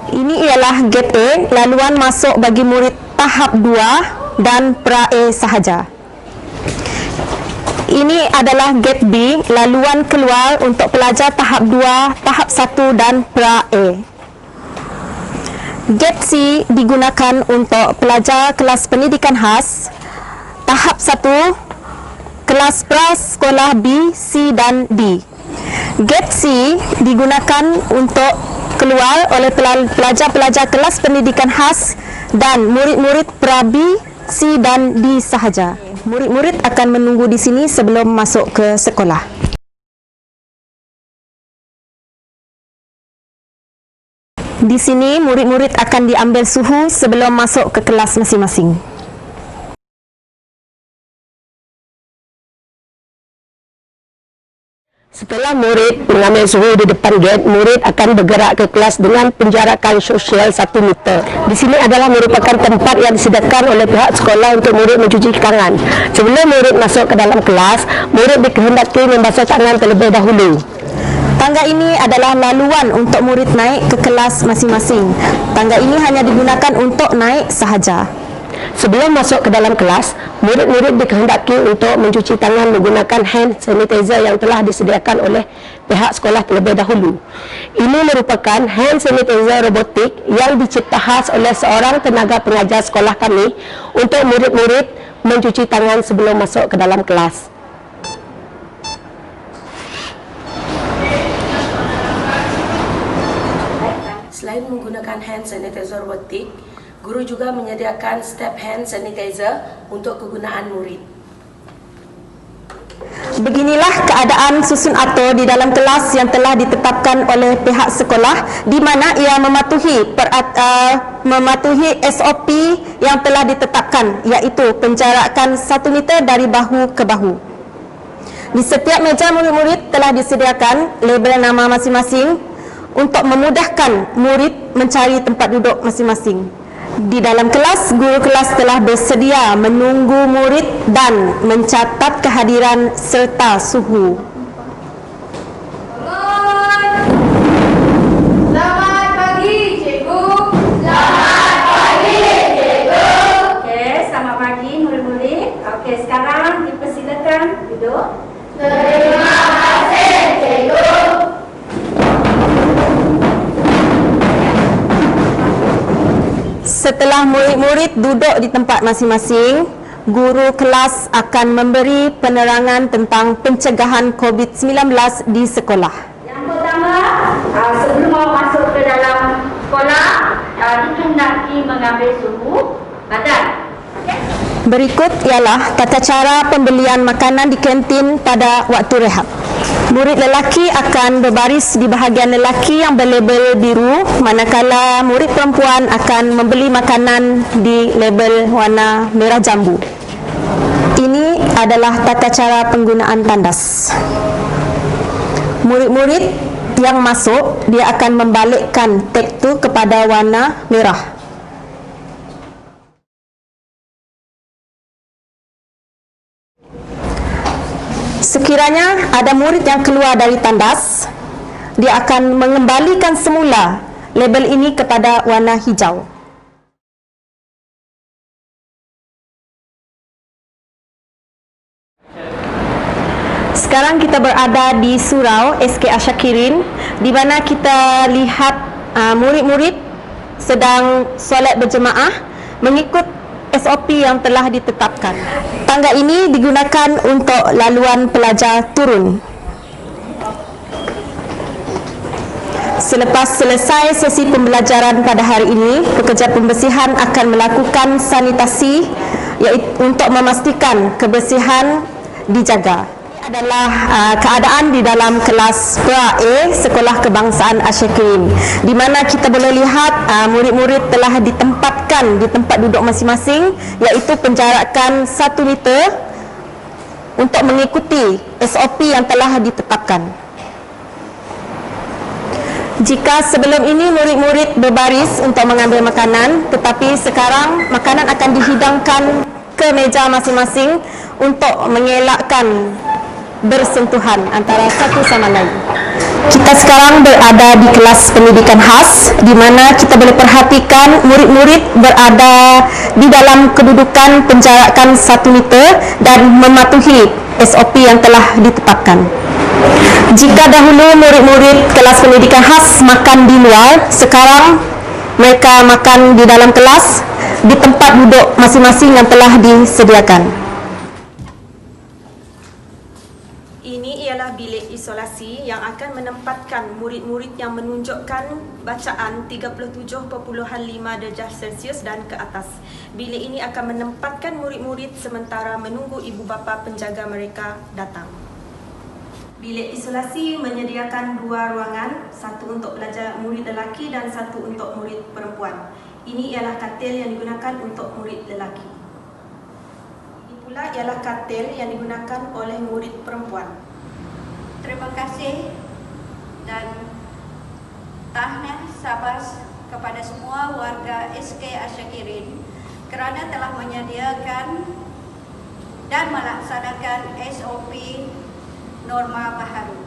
Ini ialah Gate A, laluan masuk bagi murid tahap 2 dan pra-A sahaja. Ini adalah Gate B, laluan keluar untuk pelajar tahap 2, tahap 1 dan pra-A. Gate C digunakan untuk pelajar kelas pendidikan khas, tahap 1, kelas pra-sekolah B, C dan D. Gate C digunakan untuk keluar oleh pelajar-pelajar kelas pendidikan khas dan murid-murid pra-B, C dan D sahaja. Murid-murid akan menunggu di sini sebelum masuk ke sekolah. Di sini murid-murid akan diambil suhu sebelum masuk ke kelas masing-masing. Setelah murid mengambil suhu di depan gate, murid akan bergerak ke kelas dengan penjarakan sosial 1 meter. Di sini adalah merupakan tempat yang disediakan oleh pihak sekolah untuk murid mencuci tangan. Sebelum murid masuk ke dalam kelas, murid dikehendaki membasuh tangan terlebih dahulu. Tangga ini adalah laluan untuk murid naik ke kelas masing-masing. Tangga ini hanya digunakan untuk naik sahaja. Sebelum masuk ke dalam kelas, murid-murid dikehendaki untuk mencuci tangan menggunakan hand sanitizer yang telah disediakan oleh pihak sekolah terlebih dahulu. Ini merupakan hand sanitizer robotik yang dicipta khas oleh seorang tenaga pengajar sekolah kami untuk murid-murid mencuci tangan sebelum masuk ke dalam kelas. Selain menggunakan hand sanitizer robotik, guru juga menyediakan step hand sanitizer untuk kegunaan murid. Beginilah keadaan susun atur di dalam kelas yang telah ditetapkan oleh pihak sekolah, di mana ia mematuhi SOP yang telah ditetapkan, iaitu penjarakan 1 meter dari bahu ke bahu. Di setiap meja murid-murid telah disediakan label nama masing-masing untuk memudahkan murid mencari tempat duduk masing-masing. Di dalam kelas, guru kelas telah bersedia menunggu murid dan mencatat kehadiran serta suhu. Selamat pagi, cikgu. Selamat pagi, cikgu. Okey, selamat pagi murid-murid. Okey, sekarang dipersilakan duduk. Terima kasih, cikgu. Setelah murid-murid duduk di tempat masing-masing, guru kelas akan memberi penerangan tentang pencegahan COVID-19 di sekolah. Yang pertama, sebelum masuk ke dalam sekolah, dikehendaki mengambil suhu badan. Okay? Berikut ialah tata cara pembelian makanan di kantin pada waktu rehat. Murid lelaki akan berbaris di bahagian lelaki yang berlabel biru, manakala murid perempuan akan membeli makanan di label warna merah jambu. Ini adalah tata cara penggunaan tandas. Murid-murid yang masuk, dia akan membalikkan tag itu kepada warna merah. Sekiranya ada murid yang keluar dari tandas, dia akan mengembalikan semula label ini kepada warna hijau. Sekarang kita berada di surau SK Asyakirin, di mana kita lihat murid-murid sedang solat berjemaah mengikut SOP yang telah ditetapkan. Tangga ini digunakan untuk laluan pelajar turun. Selepas selesai sesi pembelajaran pada hari ini, pekerja pembersihan akan melakukan sanitasi untuk memastikan kebersihan dijaga. Ini adalah keadaan di dalam kelas pra-A Sekolah Kebangsaan Asyakirin, di mana kita boleh lihat murid-murid telah ditempatkan di tempat duduk masing-masing, iaitu penjarakan 1 meter untuk mengikuti SOP yang telah ditetapkan. Jika sebelum ini murid-murid berbaris untuk mengambil makanan, tetapi sekarang makanan akan dihidangkan ke meja masing-masing untuk mengelakkan bersentuhan antara satu sama lain. Kita sekarang berada di kelas pendidikan khas, di mana kita boleh perhatikan murid-murid berada di dalam kedudukan penjarakan 1 meter dan mematuhi SOP yang telah ditetapkan. Jika dahulu murid-murid kelas pendidikan khas makan di luar, sekarang mereka makan di dalam kelas di tempat duduk masing-masing yang telah disediakan. Ini ialah bilik isolasi yang akan menempatkan murid-murid yang menunjukkan bacaan 37.5 darjah Celsius dan ke atas. Bilik ini akan menempatkan murid-murid sementara menunggu ibu bapa penjaga mereka datang. Bilik isolasi menyediakan 2 ruangan, satu untuk pelajar murid lelaki dan satu untuk murid perempuan. Ini ialah katil yang digunakan untuk murid lelaki. Pula ialah katil yang digunakan oleh murid perempuan. Terima kasih dan tahniah sabas kepada semua warga SK Asyakirin kerana telah menyediakan dan melaksanakan SOP norma baharu.